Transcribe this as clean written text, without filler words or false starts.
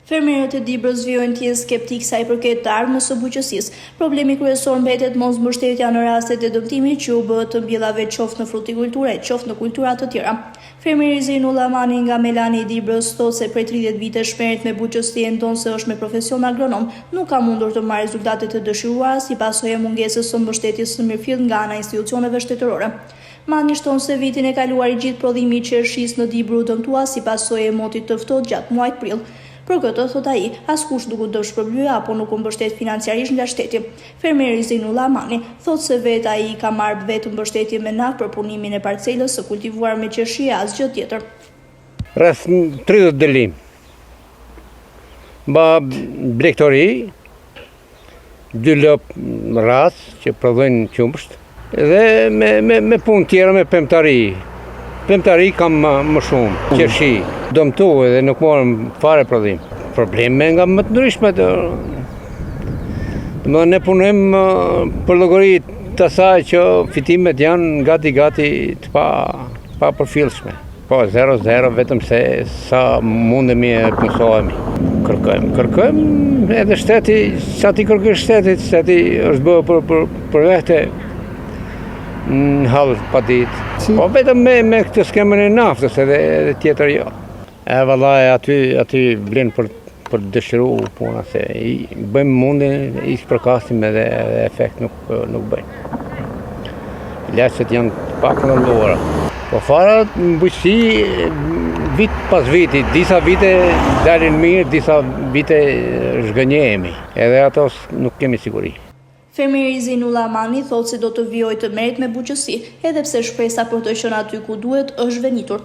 Fermerët e Dibrës vijojnë të jenë skeptik sa i përket të ardhmës së buqësisë. Problemi kryesor mbetet mosmbështetja në rastet e dëmtimit që u bëhet të mbjellave qoftë në frutikulturë, qoftë në kultura të tjera. Fermeri Zeinul Amani nga Melani i Dibrës thotë se prej 30 vitesh merret me buqësi e ndonë se është me profesion agronom, nuk ka mundur të marrë rezultatet e dëshiruara si pasojë e mungesës së mbështetjes së mirëfillt nga ana e institucioneve shtetërore. Mani shton se vitin e kaluar i gjithë prodhimi i qershisë në Dibër u dëmtua si pasojë e motit të ftohtë gjatë muajit prill. Për këtë, thot ai, askush nuk u do shpërblyej apo nuk u mbështet financiarisht nga shteti. Fermeri Zeinul Amani thotë se vetë ai ka marrë vetëm mbështetje me nak për punimin e parcelës së kultivuar me qershi e asgjë tjetër. Rreth 30 delim. Ba blegtori, 2 lop ras që prodhojnë qumësht, dhe me punë tjera me pemtari. Pemtari kam më shumë, qershi, dëmtu edhe nuk morëm fare prodhim. Probleme nga më të ndryshme. Ne punojmë për llogari të asaj që fitimet janë gati të pa përfillshme. Po 0-0 vetëm se sa mundemi e punsohemi. Kërkojmë edhe shteti, sa ti kërkoj shtetit, shteti është bërë për vete në halë pa ditë. Po vetëm me këtë skemën e naftës edhe tjetër jo. Vallai aty vlen për dëshiru puna se bëjmë mundin, i përkasim edhe efekt nuk bëjmë. Leqet janë pak ndalluara. Po fara bujqësi vit pas viti, disa vite dalin mirë, disa vite zhgënjehemi. Edhe ato nuk kemi siguri. Fermeri Zeinul Amani thotë se do të vijojë të merret me buqësi, edhe pse shpresa për të qenë aty ku duhet është venitur.